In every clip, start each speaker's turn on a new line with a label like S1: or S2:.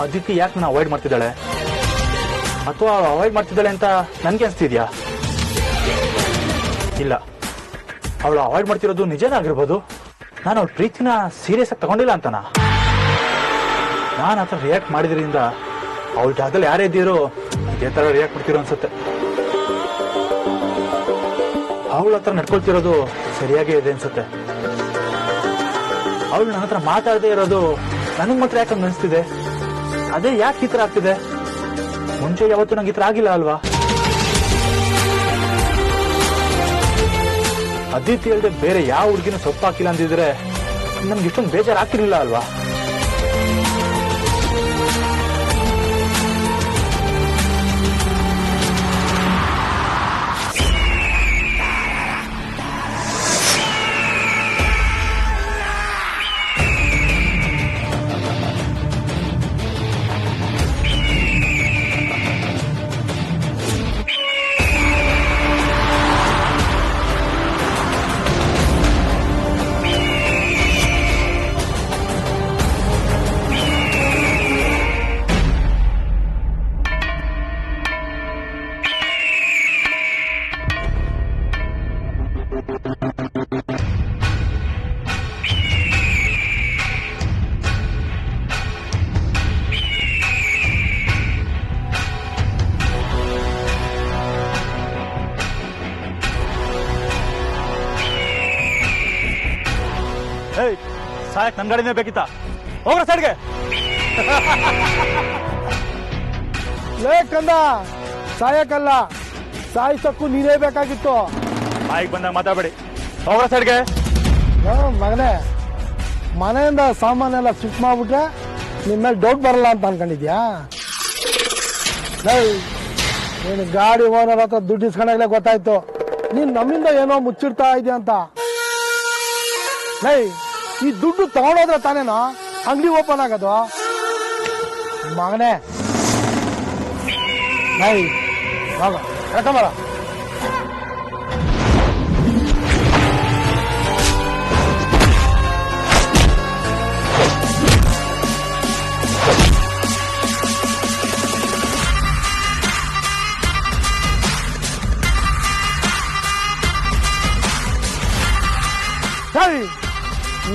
S1: ಅದಿತಿ ಯಾಕೆ ನಾನು ಅವಾಯ್ಡ್ ಮಾಡ್ತಿದ್ದಾಳೆ, ಅಥವಾ ಅವಾಯ್ಡ್ ಮಾಡ್ತಿದ್ದಾಳೆ ಅಂತ ನನ್ಗೆ ಅನ್ಸ್ತಿದ್ಯಾ? ಇಲ್ಲ, ಅವಳು ಅವಾಯ್ಡ್ ಮಾಡ್ತಿರೋದು ನಿಜನೇ ಆಗಿರ್ಬೋದು. ನಾನು ಅವಳ ಪ್ರೀತಿನ ಸೀರಿಯಸ್ ಆಗಿ ತಗೊಂಡಿಲ್ಲ ಅಂತನಾ? ನಾನು ಆ ಥರ ರಿಯಾಕ್ಟ್ ಮಾಡಿದ್ರಿಂದ ಅವಳ ಜಾಗದಲ್ಲಿ ಯಾರೇ ಇದ್ದೀರೋ ಇದೇ ತರ ರಿಯಾಕ್ಟ್ ಮಾಡ್ತಿರೋ ಅನ್ಸುತ್ತೆ. ಅವಳ ಹತ್ರ ನಡ್ಕೊಳ್ತಿರೋದು ಸರಿಯಾಗೇ ಇದೆ ಅನ್ಸುತ್ತೆ. ಅವಳು ನನ್ನ ಹತ್ರ ಮಾತಾಡದೇ ಇರೋದು ನನಗ್ ಮಾತ್ರ ಯಾಕೆ ಅನಿಸ್ತಿದೆ? ಅದೇ ಯಾಕೆ ಈ ತರ ಆಗ್ತಿದೆ? ಮುಂಚೆ ಯಾವತ್ತೂ ನಂಗೆ ಈ ತರ ಆಗಿಲ್ಲ ಅಲ್ವಾ? ಅದಿತಿ ಅಲ್ಲದೆ ಬೇರೆ ಯಾವ ಹುಡುಗಿನೂ ಸೊಪ್ಪು ಹಾಕಿಲ್ಲ ಅಂದಿದ್ರೆ ನನ್ಗೆ ಇಷ್ಟೊಂದು ಬೇಜಾರಾಗ್ತಿರ್ಲಿಲ್ಲ ಅಲ್ವಾ? ಸಾಯಕ್ ನನ್ ಗಾಡಿನೇ ಬೇಕಿತ್ತ? ಹೋಗ್ರ ಸೈಡ್ಗೆ.
S2: ಲೇ ಕಂದ, ಸಾಯಕಲ್ಲ, ಸಾಯಿಸಕ್ಕೂ ನೀನೇ ಬೇಕಾಗಿತ್ತು.
S1: ಬಾಯಿಗೆ ಬಂದಾಗ ಮಾತಾಡಬೇಡಿ, ಹೋಗ್ರ ಸೈಡ್ಗೆ.
S2: ಮಗನೇ, ಮನೆಯಿಂದ ಸಾಮಾನೆಲ್ಲ ಶಿಫ್ಟ್ ಮಾಡ್ಬಿಟ್ರೆ ನಿನ್ ಮೇಲೆ ಡೌಟ್ ಬರಲ್ಲ ಅಂತ ಅನ್ಕೊಂಡಿದ್ಯಾ? ನೀನು ಗಾಡಿ ಓನರ್ ಹತ್ರ ದುಡ್ಡು ಇಸ್ಕೊಂಡಾಗ್ಲೇ ಗೊತ್ತಾಯ್ತು ನೀನ್ ನಮ್ಮಿಂದ ಏನೋ ಮುಚ್ಚಿಡ್ತಾ ಇದೆಯಾ ಅಂತ. ಈ ದುಡ್ಡು ತಗೊಂಡೋದ್ರೆ ತಾನೇನೋ ಅಂಗಡಿ ಓಪನ್ ಆಗೋದು. ಮಗನೇ ಕರ್ಕೊಂಬರ.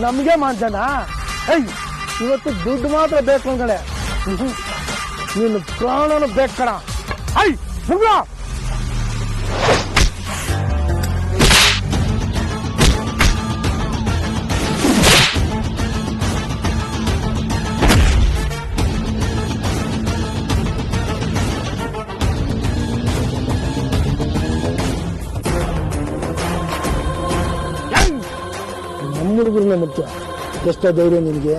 S2: ನಮ್ಗೆ ಮಾಡ್ತಾನ? ಇವತ್ತು ದುಡ್ಡು ಮಾತ್ರ ಬೇಕು ಅಂಗಡೆ, ನೀನು ಪ್ರಾಣನು ಬೇಕು ಕಣ. ಹುಡುಗರನ್ನ ಮುಖ್ಯ. ಎಷ್ಟೋ ಧೈರ್ಯ ನಿನಗೆ?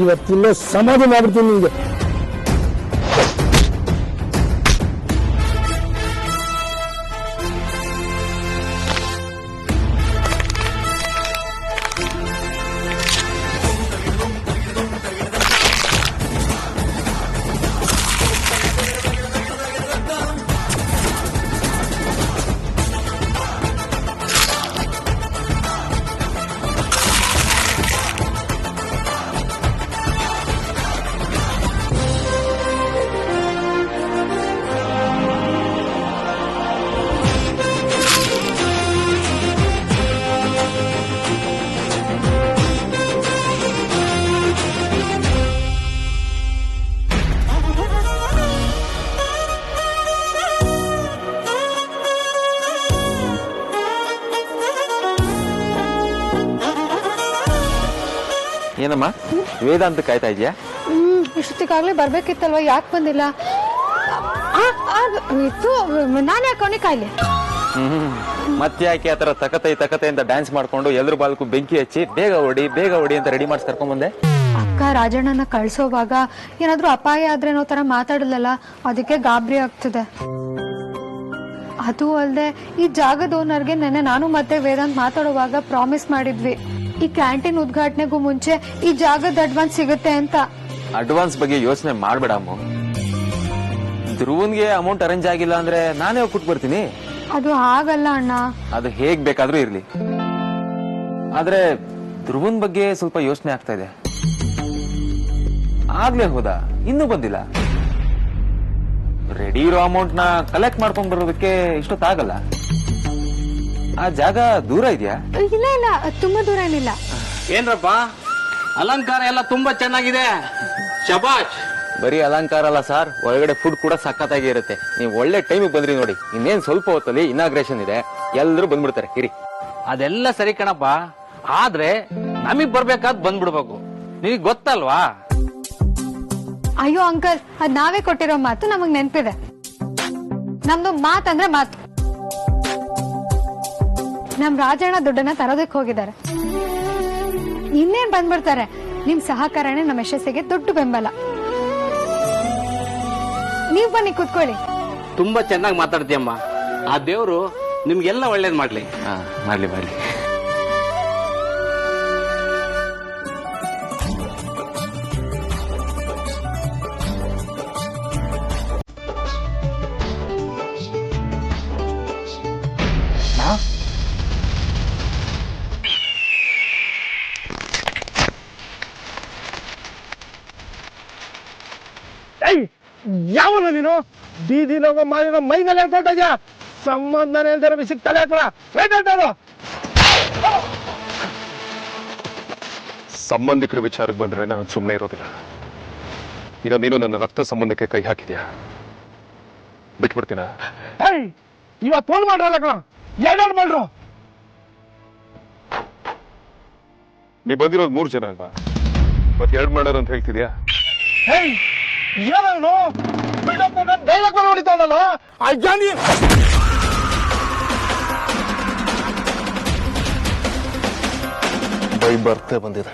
S2: ಇವತ್ತಿಲ್ಲ ಸಮಾಧಿ ಮಾಡ್ಬಿಡ್ತೀನಿ ನಿನಗೆ.
S3: ಏನಮ್ಮ ವೇದಾಂತ ಕಾಯ್ತಾ ಇದೆಯಾ?
S4: ಇಷ್ಟೊತ್ತಿಗಾಗ್ಲೇ ಬರ್ಬೇಕಿತ್ತಲ್ವಾ, ಯಾಕೆ ಬಂದಿಲ್ಲ? ನಾನು ಯಾಕೆ ಕಾಯ್ಲಿ?
S3: ಮತ್ತೆ ಯಾಕೆ ಆತರ ತಕತೆ ಅಂತ ಡ್ಯಾನ್ಸ್ ಮಾಡ್ಕೊಂಡು ಎಲ್ರು ಬಾಲ್ಕು ಬೆಂಕಿ ಹಚ್ಚಿ ಬೇಗ ಹೊಡಿ ಅಂತ ರೆಡಿ ಮಾಡಿಸಿ ಕರ್ಕೊಂಡ್ ಬಂದೆ?
S4: ಅಕ್ಕ ರಾಜಣ್ಣನ ಕಳ್ಸೋವಾಗ ಏನಾದ್ರೂ ಅಪಾಯ ಆದ್ರೆ ಅನ್ನೋ ತರ ಮಾತಾಡಲಲ್ಲ, ಅದಕ್ಕೆ ಗಾಬರಿ ಆಗ್ತದೆ. ಅದು ಅಲ್ಲದೆ ಈ ಜಾಗದ ಓನರ್ಗೆ ನೆನ್ನೆ ನಾನು ಮತ್ತೆ ವೇದಾಂತ್ ಮಾತಾಡುವಾಗ ಪ್ರಾಮಿಸ್ ಮಾಡಿದ್ವಿ, ಈ ಕ್ಯಾಂಟೀನ್ ಉದ್ಘಾಟನೆಗೂ ಮುಂಚೆ ಈ ಜಾಗದ ಅಡ್ವಾನ್ಸ್ ಸಿಗುತ್ತೆ ಅಂತ.
S3: ಅಡ್ವಾನ್ಸ್ ಬಗ್ಗೆ ಯೋಚನೆ ಮಾಡ್ಬೇಡ ಅಮ್ಮ. ಧ್ರುವನ್ಗೆ ಅಮೌಂಟ್ ಅರೇಂಜ್ ಆಗಿಲ್ಲ ಅಂದ್ರೆ ನಾನೇ ಹೋಗಿ ಕೊಟ್ಟು ಬರ್ತೀನಿ.
S4: ಅದು ಹಾಗಲ್ಲ ಅಣ್ಣ.
S3: ಅದು ಹೇಗ್ ಬೇಕಾದ್ರೂ ಇರ್ಲಿ, ಆದ್ರೆ ಧ್ರುವನ್ ಬಗ್ಗೆ ಸ್ವಲ್ಪ ಯೋಚನೆ ಆಗ್ತಾ ಇದೆ. ಆಗ್ಲೇ ಹೋದ, ಇನ್ನೂ ಬಂದಿಲ್ಲ. ರೆಡಿ ಇರೋ ಅಮೌಂಟ್ ನ ಕಲೆಕ್ಟ್ ಮಾಡ್ಕೊಂಡ್ ಬರೋದಕ್ಕೆ ಇಷ್ಟೊತ್ತಾಗಲ್ಲ. ಆ ಜಾಗ ದೂರ ಇದೆಯಾ?
S4: ಇಲ್ಲ ಇಲ್ಲ, ತುಂಬಾ ದೂರ ಏನಿಲ್ಲ.
S5: ಏನ್ರಪ್ಪ, ಅಲಂಕಾರ ಎಲ್ಲ ತುಂಬಾ ಚೆನ್ನಾಗಿದೆ, ಶಬಾಷ್.
S3: ಬರೀ ಅಲಂಕಾರ ಅಲ್ಲ ಸರ್, ಒಳಗಡೆ ಫುಡ್ ಕೂಡ ಸಖತ್ತಾಗಿ ಇರುತ್ತೆ. ನೀವು ಒಳ್ಳೆ ಟೈಮಿಗೆ ಬಂದ್ರಿ ನೋಡಿ. ಇನ್ನೇನ್ ಸ್ವಲ್ಪ ಹೊತ್ತಲ್ಲಿ ಇನಾಗ್ರೇಷನ್ ಇದೆ, ಎಲ್ಲರೂ ಬಂದ್ಬಿಡ್ತಾರೆ. ಇರಿ.
S5: ಅದೆಲ್ಲ ಸರಿ ಕಣಪ್ಪ, ಆದ್ರೆ ನಮಗ್ ಬರ್ಬೇಕಾದ್ ಬಂದ್ಬಿಡ್ಬೇಕು. ನಿನಗ್ ಗೊತ್ತಲ್ವಾ?
S4: ಅಯ್ಯೋ ಅಂಕಲ್, ಅದ್ ನಾವೇ ಕೊಟ್ಟಿರೋ ಮಾತು ನಮಗ್ ನೆನ್ಪಿದೆ. ನಮ್ದು ಮಾತಂದ್ರೆ ಮಾತು. ನಮ್ ರಾಜಣ್ಣ ದುಡ್ಡನ್ನ ತರೋದಕ್ ಹೋಗಿದ್ದಾರೆ. ಇನ್ನೇನ್ ಬಂದ್ಬಿಡ್ತಾರೆ. ನಿಮ್ ಸಹಕಾರನೇ ನಮ್ಮ ಯಶಸ್ಸಿಗೆ ದೊಡ್ಡ ಬೆಂಬಲ. ನೀವ್ ಬನ್ನಿ ಕೂತ್ಕೊಳ್ಳಿ.
S5: ತುಂಬಾ ಚೆನ್ನಾಗಿ ಮಾತಾಡ್ತೀಯಮ್ಮ. ಆ ದೇವ್ರು ನಿಮ್ಗೆಲ್ಲ ಒಳ್ಳೇದ್ ಮಾಡ್ಲಿ.
S3: ಮಾಡ್ಲಿ ಮಾಡ್ಲಿ.
S2: ಯಾವನ ನೀನು? ಬೀದಿಲೋಗ ಮಾಲಿನ ಮೈನಲ್ಲಿ ಹೇಳ್ತಾ ಸಂಬಂಧನೇ ಇಲ್ದಿರೋ ವಿಷಯಕ್ಕೆ ತಲೆ ಹಾಕೋಣ.
S6: ಸಂಬಂಧಿಕರ ವಿಚಾರಕ್ಕೆ ಬಂದ್ರೆ ನಾನು ಸುಮ್ಮನೆ ಇರೋದಿಲ್ಲ. ಈಗ ನೀನು ನನ್ನ ರಕ್ತ ಸಂಬಂಧಕ್ಕೆ ಕೈ ಹಾಕಿದ್ಯಾ, ಬಿಟ್ಬಿಡ್ತೀನ?
S2: ಇವತ್ತು ಫೋನ್ ಮಾಡ್ರಲ್ಲ ಕಣ, ಎರಡು ಮಾಡ್ರು.
S6: ನೀ ಬಂದಿರೋದು 3 ಜನ ಅಲ್ವಾ, ಮತ್ತೆ 2 ಮಾಡೋರು ಅಂತ ಹೇಳ್ತಿದ್ಯಾ?
S2: ಏನೋ ಡೈಲಾಗ್ ಹೊಡಿತಾನಲ್ಲ ಅಜ್ಜಾನಿ.
S6: ಬೈ ಬರ್ತೆ ಬಂದಿದೆ.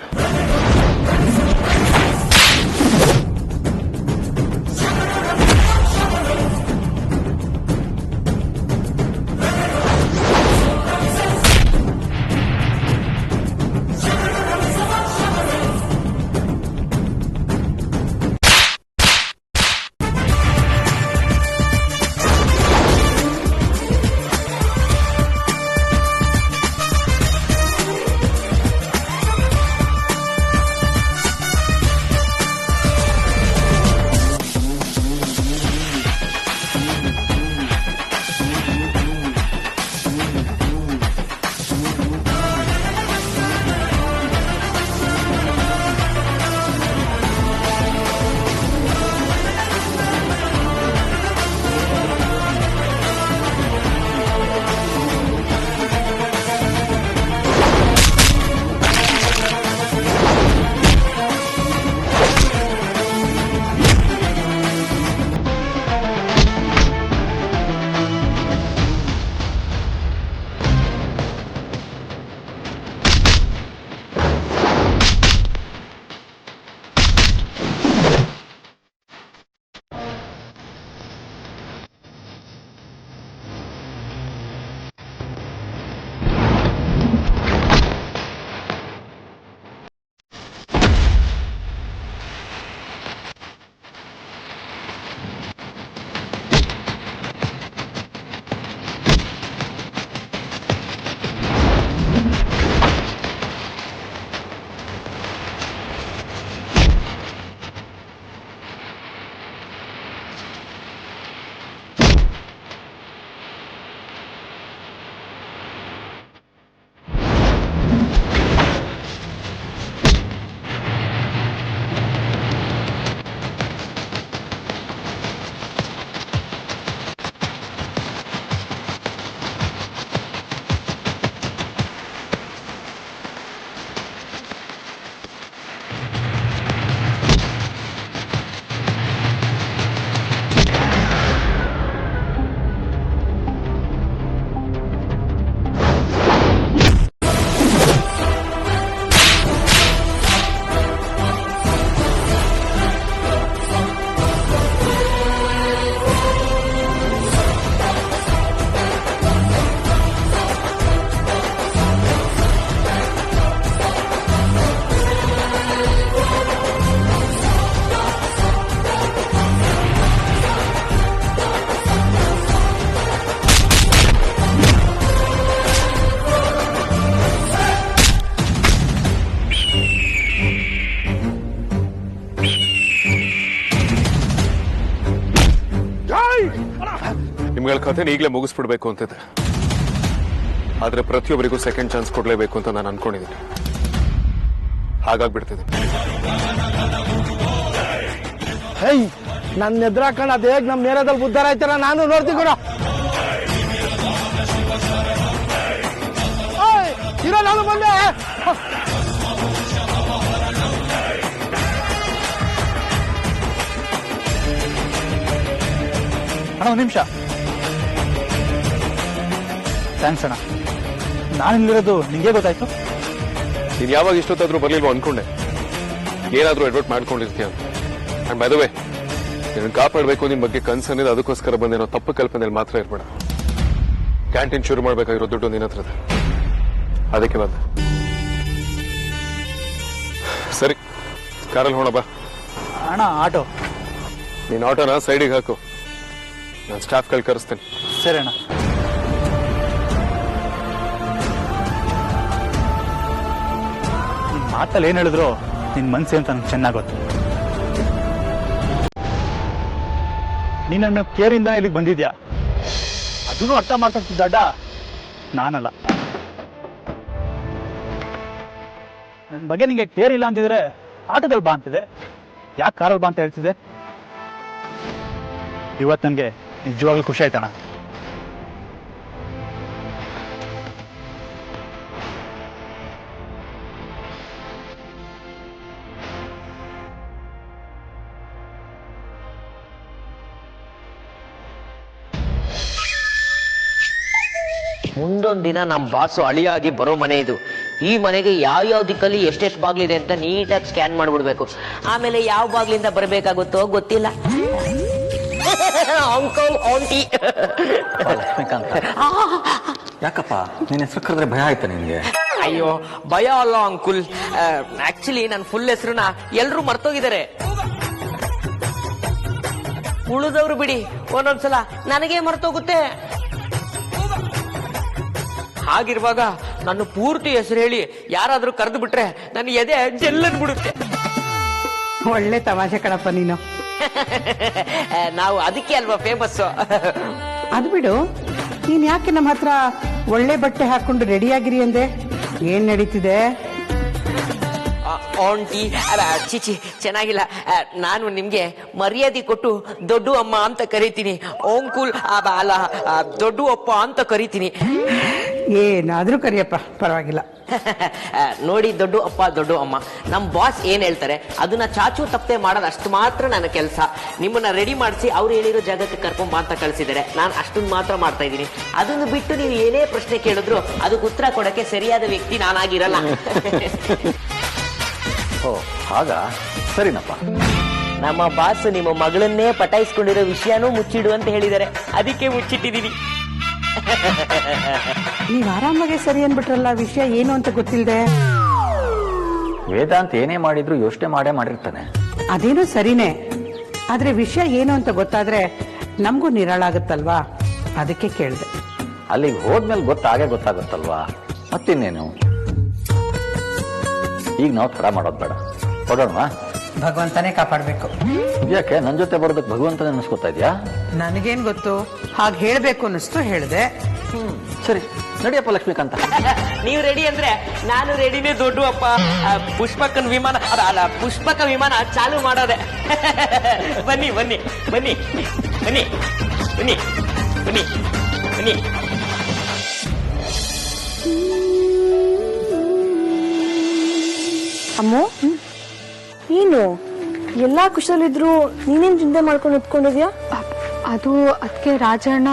S6: ಕಥೆನ ಈಗಲೇ ಮುಗಿಸ್ಬಿಡ್ಬೇಕು ಅಂತಿದೆ, ಆದ್ರೆ ಪ್ರತಿಯೊಬ್ಬರಿಗೂ ಸೆಕೆಂಡ್ ಚಾನ್ಸ್ ಕೊಡ್ಲೇಬೇಕು ಅಂತ ನಾನು ಅನ್ಕೊಂಡಿದ್ದೀನಿ. ಹಾಗಾಗ್ಬಿಡ್ತಿದೆ.
S2: ಹೇಯ್, ನನ್ನ ಎದುರಾಕಣ ಅದ್ ಹೇಗ್ ನಮ್ ನೇರದಲ್ಲಿ ಉದ್ಧಾರ ಆಯ್ತಾರ ನಾನು ನೋಡ್ತೀನಿ ಕೂಡ. ಇರೋ ನಾನು ಬಂದೆ.
S1: ಅಣ್ಣ ಒಂದು ನಿಮಿಷ. ಥ್ಯಾಂಕ್ಸ್ ಅಣ್ಣ. ನಾನಿಲ್ಲಿರೋದು ನಿಂಗೆ ಗೊತ್ತಾಯ್ತು?
S6: ನೀನ್ ಯಾವಾಗ ಇಷ್ಟೊತ್ತಾದ್ರೂ ಬರ್ಲಿಲ್ವೋ ಅನ್ಕೊಂಡೆ, ಏನಾದ್ರೂ ಅಡ್ವರ್ಟ್ ಮಾಡ್ಕೊಂಡಿರ್ತೀಯ ಅಂತ. ಅಂಡ್ ಬೈ ದ ವೇ, ನೀನು ಕಾಪಾಡಬೇಕು ನಿಮ್ ಬಗ್ಗೆ ಕನ್ಸರ್ನಿದೆ, ಅದಕ್ಕೋಸ್ಕರ ಬಂದೇನೋ ತಪ್ಪು ಕಲ್ಪನೆಯಲ್ಲಿ ಮಾತ್ರ ಇರ್ಬೇಡ. ಕ್ಯಾಂಟೀನ್ ಶುರು ಮಾಡ್ಬೇಕಾಗಿರೋ ದುಡ್ಡು ನಿನ್ನ ಹತ್ರ ಇದೆ, ಅದಕ್ಕೆ ಬಂದೆ. ಸರಿ, ಕಾರಲ್ಲಿ ಹೋಣ ಬಾ.
S1: ಅಣ್ಣ ಆಟೋ?
S6: ನೀನ್ ಆಟೋನ ಸೈಡಿಗೆ ಹಾಕು, ನಾನು ಸ್ಟಾಫ್ ಕಲ್ ಕರೆಸ್ತೇನೆ.
S1: ಸರಿ ಅಣ್ಣ. ನಿನ್ ಮಾತಲ್ಲಿ ಏನ್ ಹೇಳಿದ್ರು ನಿನ್ ಮನ್ಸೆ ಅಂತ ನಂಗೆ ಚೆನ್ನಾಗಿ ಗೊತ್ತು. ನೀನ್ ನನ್ನ ಕೇರಿಂದ ಇಲ್ಲಿಗೆ ಬಂದಿದ್ಯಾ, ಅದನ್ನು ಅರ್ಥ ಮಾಡ್ತಿದ್ದ ನಾನಲ್ಲ. ನನ್ನ ಬಗ್ಗೆ ನಿಂಗೆ ಕೇರ್ ಇಲ್ಲ ಅಂತಿದ್ರೆ ಆಟೋದಲ್ಲಿ ಬಾ ಅಂತಿದೆ, ಯಾಕೆ ಕಾರಲ್ಲಿ ಬಾ ಅಂತ ಹೇಳ್ತಿದ್ದೆ? ಇವತ್ತು ನನಗೆ ನಿಜವಾಗ್ಲೂ ಖುಷಿ ಆಯ್ತಣ್ಣ.
S7: ಮುಂದೊಂದ್ ದಿನ ನಮ್ ಬಾಸು ಅಳಿಯಾಗಿ ಬರೋ ಮನೆ ಇದು. ಈ ಮನೆಗೆ ಯಾವ ದಿಕ್ಕಲ್ಲಿ ಎಷ್ಟೆಷ್ಟು ಬಾಗ್ಲಿದೆ ಅಂತ ನೀಟಾಗಿ ಸ್ಕ್ಯಾನ್ ಮಾಡ್ಬಿಡ್ಬೇಕು. ಆಮೇಲೆ ಯಾವ ಬಾಗ್ಲಿಂದ ಬರಬೇಕಾಗುತ್ತೋ ಗೊತ್ತಿಲ್ಲ. Uncle aunty.
S3: ಯಾಕಪ್ಪ ನಿನ್ನ ಹೆಸರು ಕರೆದ್ರೆ ಭಯ ಆಯ್ತಾ ನಿನ್ಗೆ?
S7: ಅಯ್ಯೋ ಭಯ ಅಲ್ಲ ಅಂಕುಲ್, ಆಕ್ಚುಲಿ ನನ್ನ ಫುಲ್ ಹೆಸರನ್ನ ಎಲ್ರು ಮರ್ತೋಗಿದ್ದಾರೆ. ಉಳಿದವ್ರು ಬಿಡಿ, ಒಂದೊಂದ್ಸಲ ನನಗೆ ಮರ್ತೋಗುತ್ತೆ. ಹಾಗಿರುವಾಗ ನನ್ನ ಪೂರ್ತಿ ಹೆಸರು ಹೇಳಿ ಯಾರಾದ್ರೂ ಕರೆದು ಬಿಟ್ರೆ ನನ್ನ ಎದೆ ಜಲ್ಲನ್ ಬಿಡುತ್ತೆ.
S8: ಒಳ್ಳೆ ತಮಾಷೆ ಕಣಪ್ಪ ನೀನು.
S7: ನಾವು ಅದಕ್ಕೆ ಅಲ್ವಾ ಫೇಮಸ್.
S8: ಅದು ಬಿಡು, ನೀನ್ ಯಾಕೆ ನಮ್ಮ ಹತ್ರ ಒಳ್ಳೆ ಬಟ್ಟೆ ಹಾಕೊಂಡು ರೆಡಿಯಾಗಿರಿ ಅಂದೆ? ಏನ್ ನಡೀತಿದೆ?
S7: ಆಂಟಿ ಚಿಚಿ ಚೆನ್ನಾಗಿಲ್ಲ. ನಾನು ನಿಮ್ಗೆ ಮರ್ಯಾದೆ ಕೊಟ್ಟು ದೊಡ್ಡ ಅಮ್ಮ ಅಂತ ಕರಿತೀನಿ, ಓಂಕುಲ್ ಅಲ್ಲ ದೊಡ್ಡ ಅಪ್ಪ ಅಂತ ಕರಿತೀನಿ.
S8: ಏನಾದ್ರೂ ಕರಿಯಪ್ಪ, ಪರವಾಗಿಲ್ಲ.
S7: ನೋಡಿ ದೊಡ್ಡ ಅಪ್ಪ ದೊಡ್ಡ ಅಮ್ಮ, ನಮ್ ಬಾಸ್ ಏನ್ ಹೇಳ್ತಾರೆ ಅದನ್ನ ಚಾಚು ತಪ್ಪದೆ ಮಾಡೋದು ಅಷ್ಟು ಮಾತ್ರ ನನ್ನ ಕೆಲಸ. ನಿಮ್ಮನ್ನ ರೆಡಿ ಮಾಡಿಸಿ ಅವ್ರು ಹೇಳಿರೋ ಜಾಗಕ್ಕೆ ಕರ್ಕೊಂಡ್ ಬಾ ಅಂತ ಕಳ್ಸಿದ್ದಾರೆ, ನಾನು ಅಷ್ಟೊಂದು ಮಾತ್ರ ಮಾಡ್ತಾ ಇದ್ದೀನಿ. ಅದನ್ನು ಬಿಟ್ಟು ನೀವು ಏನೇ ಪ್ರಶ್ನೆ ಕೇಳಿದ್ರು ಅದಕ್ಕೆ ಉತ್ತರ ಕೊಡಕ್ಕೆ ಸರಿಯಾದ ವ್ಯಕ್ತಿ ನಾನಾಗಿರಲ್ಲ.
S3: ಓ ಹಾಗಾ, ಸರಿನಪ್ಪ.
S7: ನಮ್ಮ ಬಾಸ್ ನಿಮ್ಮ ಮಗಳನ್ನೇ ಪಟಾಯಿಸ್ಕೊಂಡಿರೋ ವಿಷಯನೂ ಮುಚ್ಚಿಡು ಅಂತ ಹೇಳಿದ್ದಾರೆ, ಅದಕ್ಕೆ ಮುಚ್ಚಿಟ್ಟಿದ್ದೀನಿ.
S8: ನೀವ್ ಆರಾಮಾಗೆ ಸರಿ ಅನ್ಬಿಟ್ರಲ್ಲ, ವಿಷಯ ಏನು ಅಂತ ಗೊತ್ತಿಲ್ದೆ.
S3: ವೇದಾಂತ್ ಏನೇ ಮಾಡಿದ್ರು ಯೋಚನೆ ಮಾಡೇ ಮಾಡಿರ್ತಾನೆ.
S8: ಅದೇನೋ ಸರಿನೇ, ಆದ್ರೆ ವಿಷಯ ಏನು ಅಂತ ಗೊತ್ತಾದ್ರೆ ನಮಗೂ ನಿರಾಳಾಗುತ್ತಲ್ವಾ, ಅದಕ್ಕೆ ಕೇಳಿದೆ.
S3: ಅಲ್ಲಿಗೆ ಹೋದ್ಮೇಲೆ ಗೊತ್ತಾಗುತ್ತಲ್ವಾ, ಮತ್ತಿನ್ನೇನು. ಈಗ ನಾವು ತಡ ಮಾಡೋದು ಬೇಡ, ಹೊಡೋಣವಾ?
S8: ಭಗವಂತನೇ ಕಾಪಾಡ್ಬೇಕು.
S3: ಯಾಕೆ ನನ್ ಜೊತೆ ಬರೋದಕ್ಕೆ ಭಗವಂತನೇ ಅನ್ಸ್ಕೊತಾ ಇದ್ಯಾ?
S8: ನನಗೇನ್ ಗೊತ್ತು, ಹಾಗೆ ಹೇಳ್ಬೇಕು ಅನ್ನಿಸ್ತು ಹೇಳ್ದೆ.
S3: ಸರಿ ನಡಿಯಪ್ಪ ಲಕ್ಷ್ಮೀಕಾಂತ.
S7: ನೀವು ರೆಡಿ ಅಂದ್ರೆ ನಾನು ರೆಡಿನೇ ದೊಡ್ಡ ಅಪ್ಪ. ಪುಷ್ಪಕನ್ ವಿಮಾನ ಅಲ್ಲ, ಪುಷ್ಪಕ ವಿಮಾನ ಚಾಲು ಮಾಡೋದೆ. ಬನ್ನಿ ಬನ್ನಿ ಬನ್ನಿ ಬನ್ನಿ ಬನ್ನಿ ಬನ್ನಿ ಬನ್ನಿ.
S9: ಅಮ್ಮು, ಏನು ಎಲ್ಲಾ ಕುಶಲಿದ್ರು ನೀನೇನ್ ಚಿಂತೆ ಮಾಡ್ಕೊಂಡು ನಿಂತ್ಕೊಂಡಿದ್ಯಾ?
S4: ಅದು ಅದಕ್ಕೆ ರಾಜಣ್ಣ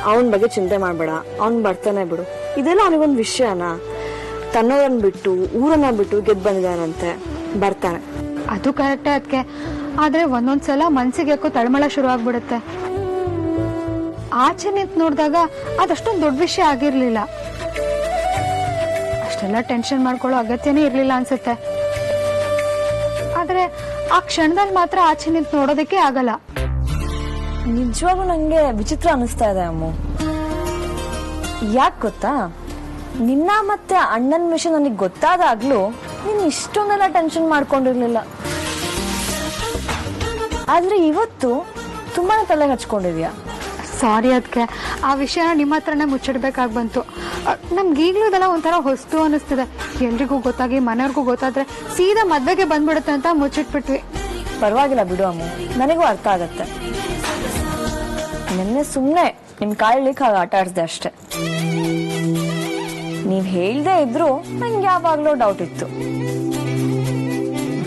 S9: ಅವನ ಬಗ್ಗೆ ಚಿಂತೆ ಮಾಡ್ಬೇಡ, ಅವನ್ ಬರ್ತಾನೆ ಬಿಡು. ಇದೆಲ್ಲ ಅವನಿಗೊಂದು ವಿಷಯನಾ? ತನ್ನೋರನ್ನ ಬಿಟ್ಟು ಊರನ್ನ ಬಿಟ್ಟು ಗೆದ್ದು ಬಂದಿದ್ದಾನಂತೆ, ಬರ್ತಾನೆ.
S4: ಅದು ಕರೆಕ್ಟೇ ಅದಕ್ಕೆ, ಆದ್ರೆ ಒಂದೊಂದ್ಸಲ ಮನ್ಸಿಗೆ ಯಾಕೋ ತಳಮಳ ಶುರು ಆಗ್ಬಿಡುತ್ತೆ. ಆಚೆ ನಿಂತು ನೋಡಿದಾಗ ಅದಷ್ಟೊಂದು ದೊಡ್ಡ ವಿಷಯ ಆಗಿರ್ಲಿಲ್ಲ, ಅಷ್ಟೆಲ್ಲ ಟೆನ್ಷನ್ ಮಾಡ್ಕೊಳ್ಳೋ ಅಗತ್ಯನೇ ಇರ್ಲಿಲ್ಲ ಅನ್ಸುತ್ತೆ. ಆದ್ರೆ ಆ ಕ್ಷಣದಲ್ಲಿ ಮಾತ್ರ ಆಚೆ ನಿಂತು ನೋಡೋದಕ್ಕೆ ಆಗಲ್ಲ.
S9: ನಿಜವಾಗ್ಲೂ ನಂಗೆ ವಿಚಿತ್ರ ಅನಿಸ್ತಾ ಇದೆ ಅಮ್ಮು. ಯಾಕೆ ಗೊತ್ತಾ, ನಿನ್ನ ಮತ್ತೆ ಅಣ್ಣನ ವಿಷಯ ನನಗೆ ಗೊತ್ತಾದಾಗ್ಲೂ ನೀನ್ ಇಷ್ಟೊಂದೆಲ್ಲ ಟೆನ್ಷನ್ ಮಾಡ್ಕೊಂಡಿರ್ಲಿಲ್ಲ. ಆದ್ರೆ ಇವತ್ತು ತುಂಬಾನೇ ತಲೆ ಹಚ್ಕೊಂಡಿದ್ಯಾ.
S4: ಸಾರಿ ಅದಕ್ಕೆ ಆ ವಿಷಯನ ನಿಮ್ಮ ಹತ್ರನೇ ಮುಚ್ಚಿಡ್ಬೇಕಾಗಿ ಬಂತು. ನಮ್ಗೆ ಈಗಲೂ ಇದೆಲ್ಲ ಒಂಥರ ಹೊಸ್ತು ಅನ್ನಿಸ್ತಿದೆ. ಎಲ್ರಿಗೂ ಗೊತ್ತಾಗಿ ಮನೆಯವ್ರಿಗೂ ಗೊತ್ತಾದ್ರೆ ಸೀದಾ ಮದ್ವೆಗೆ ಬಂದ್ಬಿಡುತ್ತೆ ಅಂತ ಮುಚ್ಚಿಟ್ಬಿಟ್ವಿ.
S9: ಪರವಾಗಿಲ್ಲ ಬಿಡು ಅಮ್ಮ, ನನಗೂ ಅರ್ಥ ಆಗತ್ತೆ. ನಿನ್ನೆ ಸುಮ್ಮನೆ ನಿಮ್ ಕಾಯ್ಲಿಕ್ಕೆ ಹಾಗೆ ಆಟ ಆಡ್ದೆ ಅಷ್ಟೆ. ನೀವ್ ಹೇಳ್ದೆ ಇದ್ರು ನಂಗೆ ಯಾವಾಗ್ಲೂ ಡೌಟ್ ಇತ್ತು.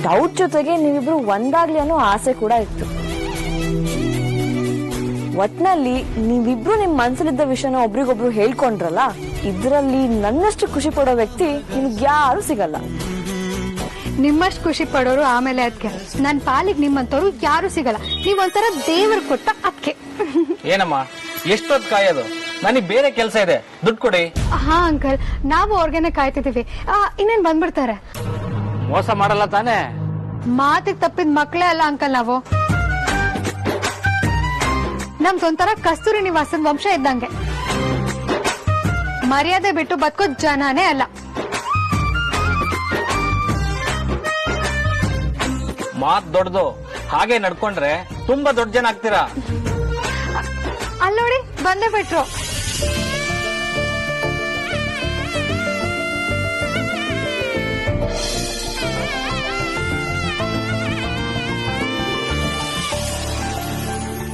S9: ಡೌಟ್ ಜೊತೆಗೆ ನೀವಿಬ್ರು ಒಂದಾಗ್ಲಿ ಅನ್ನೋ ಆಸೆ ಕೂಡ ಇತ್ತು. ಒಟ್ನಲ್ಲಿ ನೀವಿಬ್ರು ನಿಮ್ ಮನ್ಸಲ್ಲಿದ್ದ ವಿಷಯನ ಒಬ್ರಿಗೊಬ್ರು ಹೇಳ್ಕೊಂಡ್ರಲ್ಲ, ಇದ್ರಲ್ಲಿ ನನ್ನಷ್ಟು ಖುಷಿ ಪಡೋ ವ್ಯಕ್ತಿ ನಿಮ್ಗೆ ಯಾರು ಸಿಗಲ್ಲ.
S4: ನಿಮ್ಮಷ್ಟು ಖುಷಿ ಪಡೋರು ಆಮೇಲೆ ಅದಕ್ಕೆ ನನ್ನ ಪಾಲಿಗೆ ನಿಮ್ಮಂತವ್ರು ಯಾರು ಸಿಗಲ್ಲ. ನೀವೊಂಥರ ದೇವರು ಕೊಟ್ಟ ಅದಕ್ಕೆ.
S5: ಏನಮ್ಮ ಎಷ್ಟೊತ್ತು ಕಾಯೋದು? ನನಗೆ ಬೇರೆ ಕೆಲಸ ಇದೆ, ದುಡ್ಡು ಕೊಡಿ.
S4: ಹಾ ಅಂಕಲ್, ನಾವು ಅವ್ರಿಗೇನೆ ಕಾಯ್ತಿದೀವಿ. ಇನ್ನೇನ್ ಬಂದ್ಬಿಡ್ತಾರೆ.
S5: ಮೋಸ ಮಾಡಲ್ಲ ತಾನೇ?
S4: ಮಾತಿಗೆ ತಪ್ಪಿದ ಮಕ್ಳೇ ಅಲ್ಲ ಅಂಕಲ್ ನಾವು. ನಮ್ದೊಂಥರ ಕಸ್ತೂರಿ ನಿವಾಸದ ವಂಶ ಇದ್ದಂಗೆ. ಮರ್ಯಾದೆ ಬಿಟ್ಟು ಬದುಕೋ ಜನನೇ ಅಲ್ಲ.
S5: ಮಾತ್ ದೊಡ್ಡದು, ಹಾಗೆ ನಡ್ಕೊಂಡ್ರೆ ತುಂಬಾ ದೊಡ್ಡ ಜನ ಆಗ್ತೀರಾ.
S4: ಅಲ್ಲೋಡಿ ಬಂದೇ ಬಿಟ್ರು.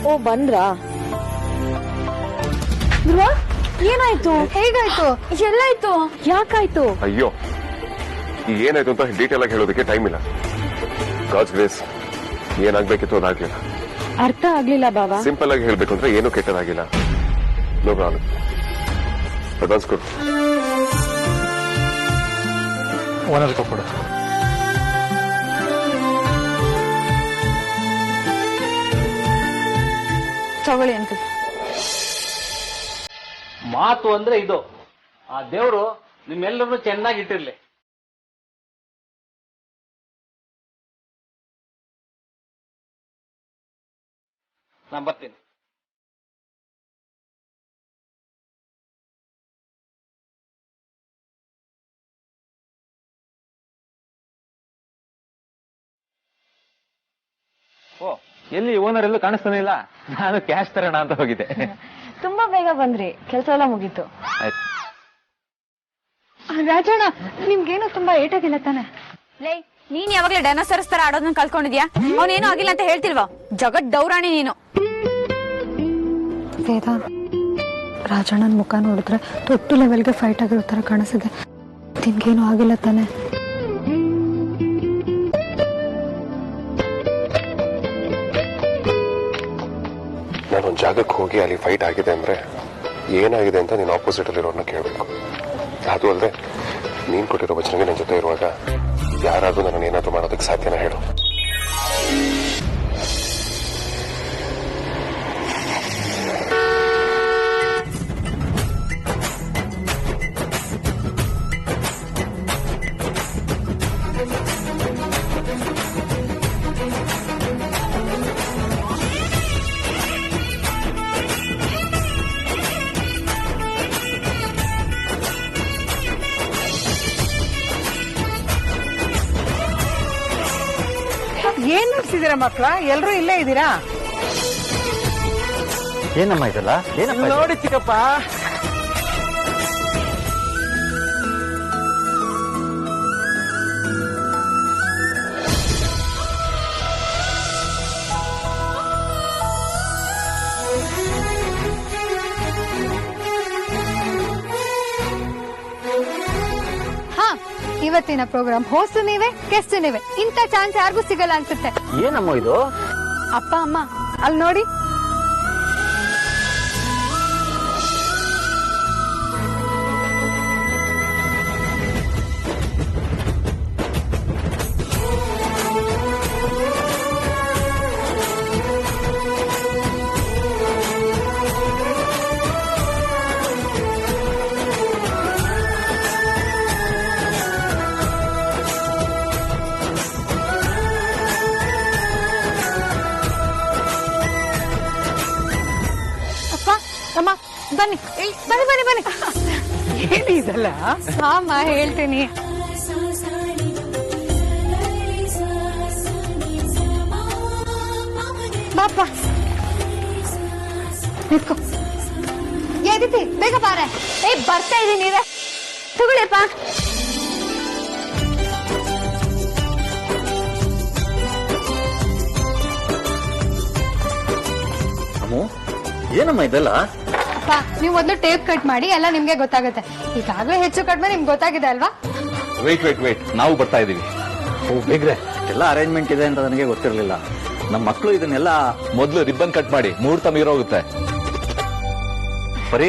S9: ಓ ಬಂದ್ರಾ? ಏನಾಯ್ತು?
S4: ಹೇಗಾಯ್ತು?
S9: ಎಲ್ಲಾಯ್ತು? ಯಾಕಾಯ್ತು?
S6: ಅಯ್ಯೋ, ಈಗ ಏನಾಯ್ತು ಅಂತ ಡೀಟೇಲ್ ಆಗಿ ಹೇಳೋದಕ್ಕೆ ಟೈಮ್ ಇಲ್ಲ. ಗಾಡ್ಸ್ ಗ್ರೇಸ್, ಏನಾಗ್ಬೇಕಿತ್ತು ಅದಾಗ್ಲಿಲ್ಲ.
S9: ಅರ್ಥ ಆಗ್ಲಿಲ್ಲ ಬಾಬಾ.
S6: ಸಿಂಪಲ್ ಆಗಿ ಹೇಳ್ಬೇಕು ಅಂದ್ರೆ ಏನೂ ಕೆಟ್ಟದಾಗಿಲ್ಲ. No problem. ಅಡ್ವಾನ್ಸ್ ಕೊಡು.
S1: ಓನರ್ ಕೊಡು.
S9: ತಗೊಳ್ಳಿ ಅಂಕಲ್.
S5: ಮಾತು ಅಂದ್ರೆ ಇದು. ಆ ದೇವ್ರು ನಿಮ್ಮೆಲ್ಲರನ್ನು ಚೆನ್ನಾಗಿಟ್ಟಿರ್ಲಿ. ನಾನು ಬರ್ತೀನಿ. ಓ, ಎಲ್ಲಿ ಓನರ್ ಎಲ್ಲೂ ಕಾಣಿಸ್ತಾನೆ ಇಲ್ಲ. ನಾನು ಕ್ಯಾಶ್ ತರೋಣ ಅಂತ ಹೋಗಿದ್ದೆ.
S9: ತುಂಬಾ ಬೇಗ ಬಂದ್ರಿ, ಕೆಲಸ ಎಲ್ಲ ಮುಗೀತು.
S5: ಆಯ್ತು.
S4: ರಾಜಣ್ಣ, ನಿಮ್ಗೇನು ತುಂಬಾ ಏಟಾಗಿಲ್ಲ ತಾನೆ?
S10: ಲೇ, ನೀನ್ ಯಾವಾಗ್ಲೇ ಡೈನೋಸರ್ಸ್ ತರ ಆಡೋದನ್ನ ಕಲ್ತ್ಕೊಂಡಿದ್ಯಾ? ಅವನೇನು ಆಗಿಲ್ಲ ಅಂತ ಹೇಳ್ತಿಲ್ವಾ? ಜಗತ್ ಡೌರಾಣಿ ನೀನು.
S4: ವೇದಾಂತ್, ರಾಜಣ್ಣನ ಮುಖ ನೋಡಿದ್ರೆ ದೊಡ್ಡ ಲೆವೆಲ್ಗೆ ಫೈಟ್ ಆಗಿರೋ ತರ ಕಾಣಿಸಿದೆ. ನಿನ್ಗೇನು ಆಗಿಲ್ಲ ತಾನೆ?
S6: ನಾನೊಂದು ಜಾಗಕ್ಕೆ ಹೋಗಿ ಅಲ್ಲಿ ಫೈಟ್ ಆಗಿದೆ ಅಂದ್ರೆ ಏನಾಗಿದೆ ಅಂತ ನೀನು ಆಪೋಸಿಟ್ ಅಲ್ಲಿರೋರ್ನ ಕೇಳಬೇಕು. ಅದು ಅಲ್ಲದೆ ನೀನ್ ಕೊಟ್ಟಿರೋ ವಚನಗೆ ನನ್ನ ಜೊತೆ ಇರುವಾಗ ಯಾರಾದ್ರೂ ನನ್ನ ಏನಾದ್ರೂ ಮಾಡೋದಕ್ಕೆ ಸಾಧ್ಯನಾ ಹೇಳು?
S8: ಏನ್ ನಡೆಸಿದೀರ ಮಕ್ಳ? ಎಲ್ರು ಇಲ್ಲೇ ಇದ್ದೀರಾ?
S3: ಏನಮ್ಮ ಇದಲ್ಲ? ಏನಪ್ಪ ಇದು?
S2: ನೋಡಿ ಚಿಕ್ಕಪ್ಪ,
S4: ಹಾ, ಇವತ್ತಿನ ಪ್ರೋಗ್ರಾಮ್ ಹೋಸ್ಟ್ ನೀವೇ, ಗೆಸ್ಟ್ ನೀವೇ. ಇಂಥ ಚಾನ್ಸ್ ಯಾರಿಗೂ ಸಿಗಲ್ಲ ಅನ್ಸುತ್ತೆ.
S3: ಏನಮ್ಮ ಇದು?
S4: ಅಪ್ಪ ಅಮ್ಮ ಅಲ್ಲಿ ನೋಡಿ. ಅಮ್ಮ ಬನ್ನಿ, ಬನ್ನಿ ಬನ್ನಿ ಬನ್ನಿ.
S8: ಏನ್ ಇದಲ್ಲ?
S4: ಅಮ್ಮ ಹೇಳ್ತೀನಿ. ಬಾಪ ನಿಂತ್ಕೋ. ಏ ಅದಿತಿ, ಬೇಗ ಬಾರೆ.
S10: ಏ ಬರ್ತಾ ಇದೀನಿ ನೀವೇ ತಗೊಳ್ಳಿಪ್ಪ.
S3: ಅಮ್ಮು ಏನಮ್ಮ ಇದೆಲ್ಲ?
S4: ಅಪ್ಪ, ನೀವು ಮೊದಲು ಟೇಪ್ ಕಟ್ ಮಾಡಿ, ಎಲ್ಲ ನಿಮ್ಗೆ ಗೊತ್ತಾಗುತ್ತೆ. ಈಗಾಗಲೇ ಹೆಚ್ಚು ಕಡಿಮೆ ನಿಮ್ಗೆ ಗೊತ್ತಾಗಿದೆ ಅಲ್ವಾ?
S3: ವೇಟ್ ನಾವು ಬರ್ತಾ ಇದೀವಿ.
S1: ಓ ಬೇಗ್ರೆ,
S3: ಎಲ್ಲ ಅರೇಂಜ್ಮೆಂಟ್ ಇದೆ ಅಂತ ನನಗೆ ಗೊತ್ತಿರಲಿಲ್ಲ. ನಮ್ಮ ಮಕ್ಕಳು ಇದನ್ನೆಲ್ಲ ಮೊದಲು ರಿಬ್ಬನ್ ಕಟ್ ಮಾಡಿ ಮುಹೂರ್ತ ಮೀರೋಗುತ್ತೆ. ಬರೀ